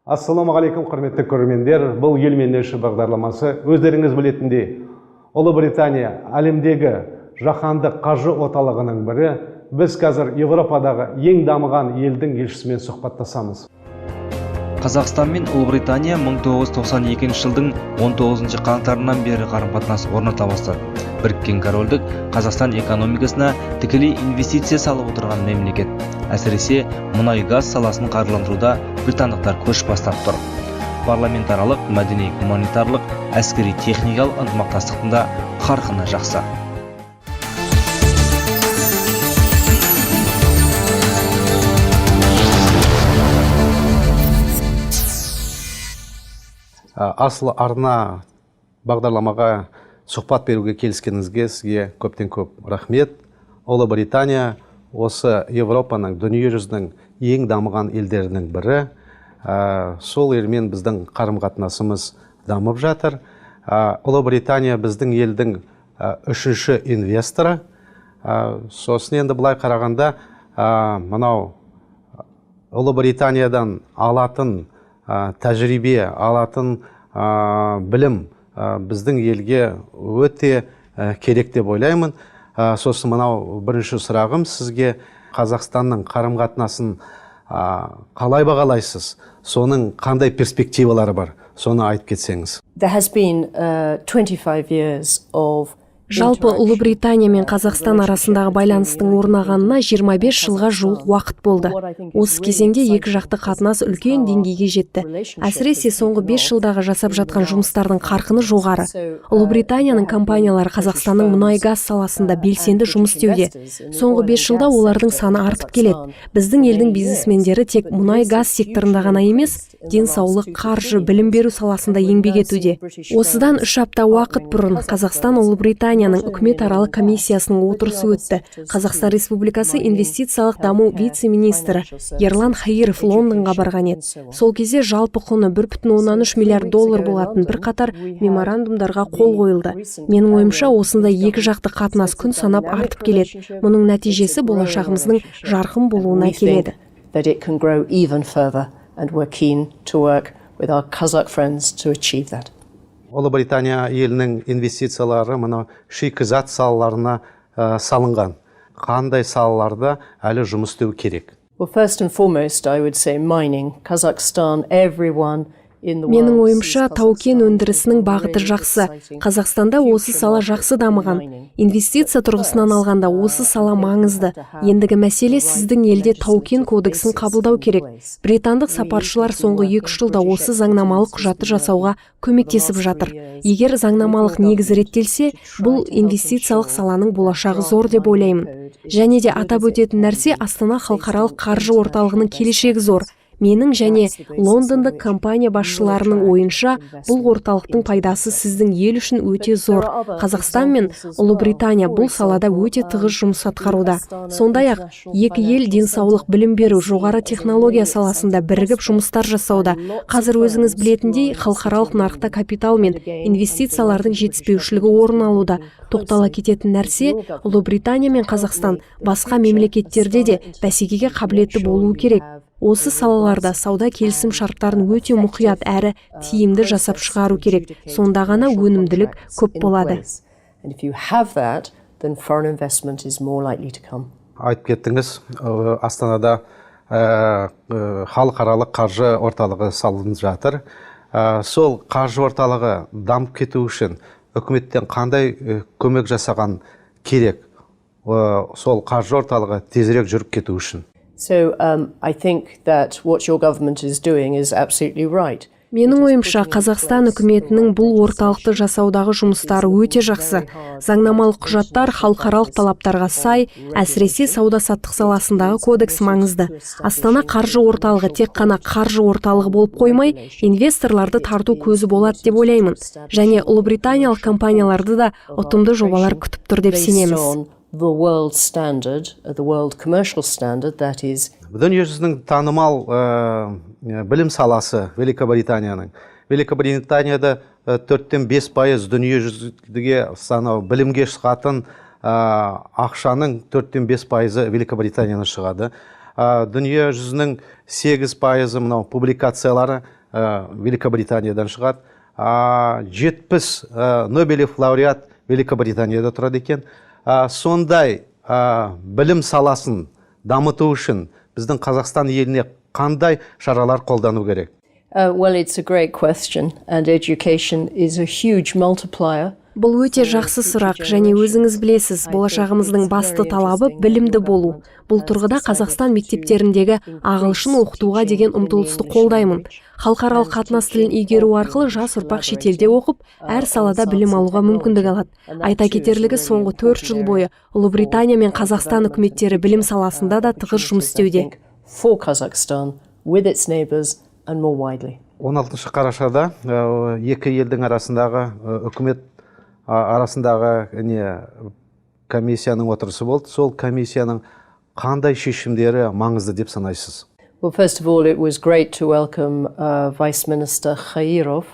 Ассалаумағалейкум, құрметті көрермендер. Бұл ел мен елші бағдарламасы. Өздеріңіз білетіндей, Ұлыбритания әлемдегі жаһандық қаржы орталығының бірі. Біз қазір Европадағы ең дамыған елдің елшісімен сұхбаттасамыз. Қазақстан мен Ұлыбритания 1992 жылдың 19 қаңтарынан бері қарым-қатынас орната бастады. Біріккен Корольдік Қазақстан экономикасына тікелей инвестиция салып отырған мемлекет. Әсіресе мұнай-газ саласын қаржыландыруда британдықтар көш бастап тұр. Парламентаралық, мәдени, гуманитарлық, әскери техникалық ынтымақтастықтың да қарқыны жақсы. Асыл арна бағдарламаға сұхбат беруге келіскеніңізге сізге көптен көп рахмет. Ұлыбритания осы Европаның, дүниежүзінің ең дамыған елдерінің бірі. Сол елмен біздің қарым-қатынасымыз дамып жатыр. Ұлыбритания біздің елдің үшінші инвесторы. Сосын енді былай қарағанда, мынау Ұлыбританиядан алатын тәжірибе, алатын білім біздің елге өте керек деп ойлаймын. Сосын мынау бірінші сұрағым сізге: Қазақстанның қарым-қатынасын қалай бағалайсыз? Соның қандай перспективалары бар? Соны айтып кетсеңіз. There has been 25 years of Жалпы Ұлыбритания мен Қазақстан арасындағы байланыстың орнағанына 25 жылға жуық уақыт болды. Осы кезеңде екі жақты қатынас үлкен деңгейге жетті. Әсіресе соңғы 5 жылдағы жасап жатқан жұмыстардың қарқыны жоғары. Ұлыбританияның компаниялары Қазақстанның мұнай-газ саласында белсенді жұмыс істеуде. Соңғы 5 жылда олардың саны артып келеді. Біздің елдің бизнесмендері тек мұнай-газ секторында ғана емес, денсаулық, қаржы, білім беру саласында еңбек етуде. Осыдан 3 апта уақыт бұрын Қазақстан Ұлыбританияның үкіметаралық комиссиясының отырысы өтті. Қазақстан Республикасы инвестициялық даму вице-министрі Ерлан Хаиров Лондонға барған еді. Сол кезде жалпы құны 1,3 миллиард доллар болатын бірқатар меморандумдарға қол қойылды. Менің ойымша, осындай екі жақты қатынас күн санап артып келеді. Мұның нәтижесі болашағымыздың жарқын болуына келеді. And we're keen to work with our Kazakh friends to achieve that. Ұлыбритания елінің инвестициялары мұны шикізат салаларына салынған. Қандай салаларда әлі жұмыс істеу керек? Well, first and foremost, I would say mining. Kazakhstan, everyone. Менің ойымша, тау-кен өндірісінің бағыты жақсы. Қазақстанда осы сала жақсы дамыған. Инвестиция тұрғысынан алғанда осы сала маңызды. Ендігі мәселе сіздің елде тау-кен кодексін қабылдау керек. Британдық сапаршылар соңғы 2 жылда осы заңнамалық құжатты жасауға көмектесіп жатыр. Егер заңнамалық негіз реттелсе, бұл инвестициялық саланың болашағы зор деп ойлаймын. Және де атап өтетін нәрсе, Астана халықаралық қаржы орталығының келешегі зор. Менің және Лондондық компания басшыларының ойынша, бұл орталықтың пайдасы сіздің ел үшін өте зор. Қазақстан мен Ұлыбритания бұл салада өте тығыз жұмыс атқаруда. Сондай-ақ, екі ел денсаулық, білім беру, жоғары технология саласында бірігіп жұмыстар жасауда. Қазір өзіңіз білетіндей, халықаралық нарықта капитал мен инвестициялардың жетіспеушілігі орын алуда. Тоқтала кететін нәрсе, Ұлыбритания мен Қазақстан басқа мемлекеттерде де бәсекеге қабілетті болуы керек. Осы салаларда сауда келісім шарттарын өте мұқият әрі тиімді жасап шығару керек. Сонда ғана өнімділік көп болады. Айтып кеттіңіз, Астанада халықаралық қаржы орталығы салынып жатыр. Сол қаржы орталығы дамып кету үшін үкіметтен қандай көмек жасаған керек? Сол қаржы орталығы тезірек жүріп кету үшін. So I think that what your government is doing is absolutely right. Менің ойымша, Қазақстан үкіметінің бұл орталықты жасаудағы жұмыстары өте жақсы. Заңнамалық құжаттар халықаралық талаптарға сай, әсіресе сауда-саттық саласындағы кодекс маңызды. Астана қаржы орталығы тек қана қаржы орталығы болып қоймай, инвесторларды тарту көзі болады деп ойлаймын. Және Ұлыбританиялық компанияларды да ұтымды жобалар күтіп тұр деп сенеміз. The world standard, the world commercial standard, that is. Дүниежүзінің танымал білім саласы Великобританияның. Великобританияда 4-5% дүниежүзіге санау білімге шығатын ақшаның 4-5% Великобританияны шығады. Дүние жүзінің 8% мынау публикациялары Великобританиядан шығады. 70 Нобелев лауреат Великобританияда тұрады екен. Сондай білім саласын дамыту үшін біздің Қазақстан еліне қандай шаралар қолдану керек? Well, it's a great question, and education is a huge multiplier. Бұл өте жақсы сұрақ, және өзіңіз білесіз, болашағымыздың басты талабы білімді болу. Бұл тұрғыда Қазақстан мектептеріндегі ағылшын оқытуға деген ұмтылысты қолдаймын. Халықаралық қатынас тілін игеру арқылы жас ұрпақ шетелде оқып, әр салада білім алуға мүмкіндік алады. Айта кетерлігі, соңғы 4 жыл бойы Ұлыбритания мен Қазақстан үкіметтері білім саласында да тығыз жұмыс істеуде. For Kazakhstan, with its neighbors and more widely. 16 қарашада екі елдің арасындағы үкімет арасындағы комиссияның отырысы болды. Сол комиссияның қандай шешімдері маңызды деп санайсыз? Well, first of all, it was great to welcome Vice Minister Khairov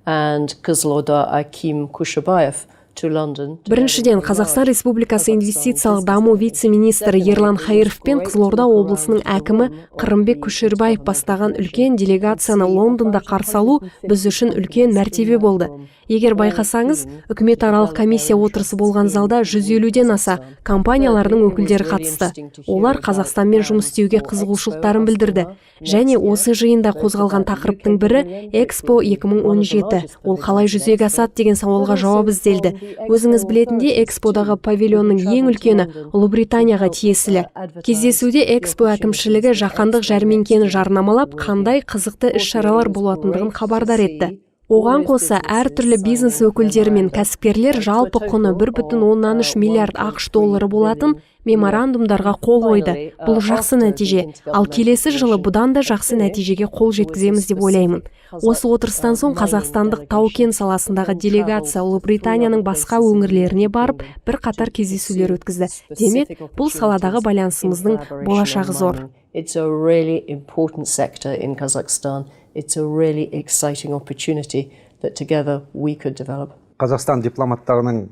and Kızılorda Akim Kushabayev to London. Біріншіден, Қазақстан Республикасы инвестициялық даму вице-министрі Ерлан Хаиров пен Қызылорда облысының әкімі Қырымбек Көшербаев бастаған үлкен делегацияны Лондонда қарсы алу біз үшін үлкен мәртебе болды. Егер байқасаңыз, үкіметаралық комиссия отырысы болған залда 150-ден аса компаниялардың өкілдері қатысты. Олар Қазақстанмен жұмыс істеуге қызығушылықтарын білдірді. Және осы жиында қозғалған тақырыптың бірі Экспо 2017. Ол қалай жүзеге асады деген сауалға жауап ізделді. Өзіңіз білетіндей, Эксподағы павильонның ең үлкені Ұлыбританияға тиесілі. Кездесуде Экспо әкімшілігі жаһандық жәрмеңкені жарнамалап, қандай қызықты іс-шаралар болатындығын хабардар етті. Оған қоса әртүрлі бизнес өкілдері мен кәсіпкерлер жалпы құны 1,3 миллиард ақш доллары болатын меморандумдарға қол қойды. Бұл жақсы нәтиже, ал келесі жылы бұдан да жақсы нәтижеге қол жеткіземіз деп ойлаймын. Осы отырыстан соң қазақстандық тау-кен саласындағы делегация Ұлыбританияның басқа өңірлеріне барып, бір қатар кездесулер өткізді. Демек, бұл саладағы байланысымыздың болашағы зор. It's a really important sector in Kazakhstan. It's a really exciting opportunity that together we could develop. Қазақстан дипломаттарының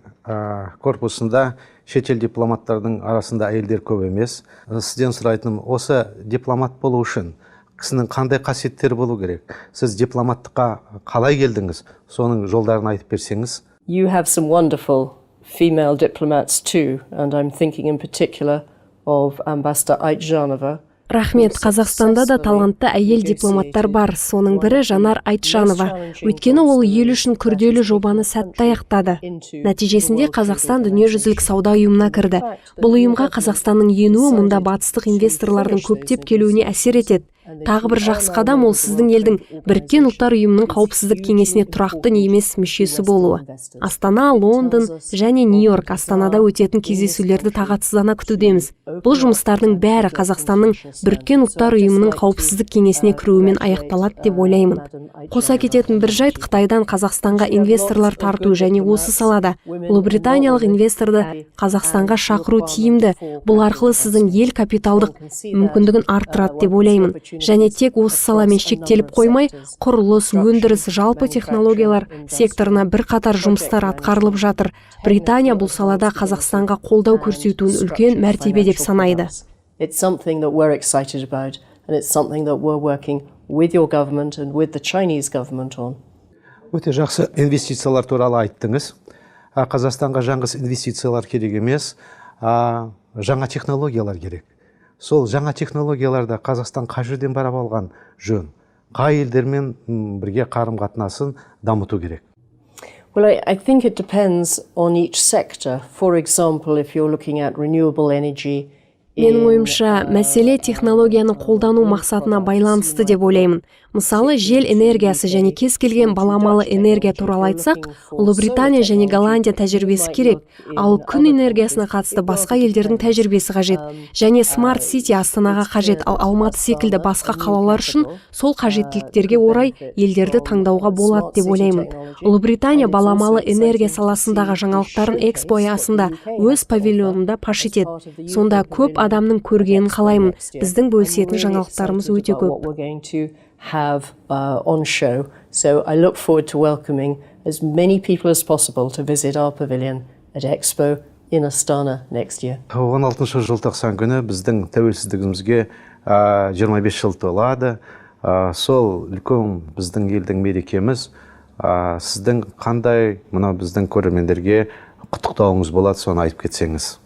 корпусында шетел дипломаттардың арасында әйелдер көп емес. Сізден сұрайтыным, осы дипломат болу үшін кісінің қандай қасиеттері болу керек? Сіз дипломаттыққа қалай келдіңіз? Соның жолдарын айтып берсеңіз. You have some wonderful female diplomats too, and I'm thinking in particular of Ambassador Айтжанова. Рахмет, Қазақстанда да талантты әйел дипломаттар бар. Соның бірі Жанар Айтжанова. Өйткені ол ел үшін күрделі жобаны сәтті аяқтады. Нәтижесінде Қазақстан дүниежүзілік сауда ұйымына кірді. Бұл ұйымға Қазақстанның енуі мұнда батыстық инвесторлардың көптеп келуіне әсер етеді. Тағы бір жақсы қадам ол сіздің елдің Біріккен ұлттар ұйымының қауіпсіздік кеңесіне тұрақты емес мүшесі болуы. Астана, Лондон және Нью-Йорк Астанада өтетін кездесулерді тағатсыздана күтудеміз. Бұл жұмыстардың бәрі Қазақстанның Біріккен ұлттар ұйымының қауіпсіздік кеңесіне кіруімен аяқталады деп ойлаймын. Қоса кететін бір жайт, Қытайдан Қазақстанға инвесторлар тарту және осы салада Ұлыбританиялық инвесторды Қазақстанға шақыру тиімді. Бұл арқылы сіздің ел капиталдық мүмкіндігін арттырады деп ойлаймын. Және тек осы саламен шектеліп қоймай, құрылыс, өндіріс, жалпы технологиялар секторына бір қатар жұмыстар атқарылып жатыр. Британия бұл салада Қазақстанға қолдау көрсетуін үлкен мәртебе деп санайды. It's something that we're excited about, and it's something that we're working with your government and with the Chinese government on. Өте жақсы инвестициялар туралы айттыңыз. Қазақстанға жаңғыз инвестициялар керек емес, жаңа технологиялар керек. Сол жаңа технологияларда Қазақстан қай жерден барып алған жөн? Қай елдермен бірге қарым-қатынасын дамыту керек? Well, I think it depends on each sector. For example, if you're looking at renewable energy, Менің ойымша, мәселе технологияны қолдану мақсатына байланысты деп ойлаймын. Мысалы, жел энергиясы және кез келген баламалы энергия туралы айтсақ, Ұлыбритания және Голландия тәжірибесі керек, ал күн энергиясына қатысты басқа елдердің тәжірибесі қажет. Және Smart City Астанаға қажет, ал Алматы секілді басқа қалалар үшін сол қажеттіліктерге орай елдерді таңдауға болады деп ойлаймын. Ұлыбритания баламалы энергия саласындағы жаңалықтарын Экспо аясында өз павильонында паш етеді. Сонда көп адамның көргенін қалаймын. Біздің бөлісетін жаңалықтарымыз өте көп. Have on show. So I look forward to welcoming as many people as possible to visit our pavilion at Expo in Astana next year. 16 желтоқсан күні біздің тәуелсіздігімізге 25 жыл толады. Сол үлкен біздің елдің мерекеміз. Сіздің қандай мына біздің көрермендерге құттықтауыңыз болады, соны айтып кетсеңіз.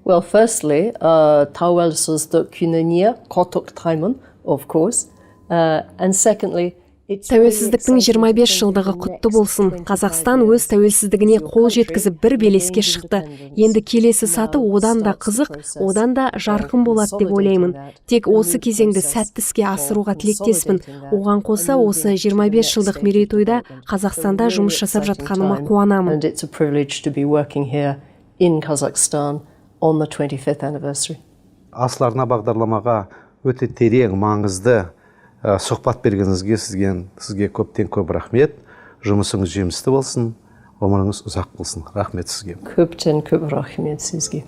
Well, firstly, тәуелсіздік күніне құттықтаймын, of course. And secondly, Тәуелсіздіктің 25 жылдығы құтты болсын. Қазақстан өз тәуелсіздігіне қол жеткізіп бір белеске шықты. Енді келесі саты одан да қызық, одан да жарқын болады деп ойлаймын. Тек осы кезеңді сәтті іске асыруға тілектеспін. Оған қоса осы 25 жылдық мерейтойда Қазақстанда жұмыс жасап жатқаныма қуанамын. And it's a privilege to be working here in Kazakhstan on the 25th anniversary. Асыл арна бағдарламаға өте терең, маңызды сұхбат бергеніңізге сізге көптен көп рахмет. Жұмысыңыз жемісті болсын, өміріңіз ұзақ болсын. Рахмет сізге. Көптен көп рахмет сізге.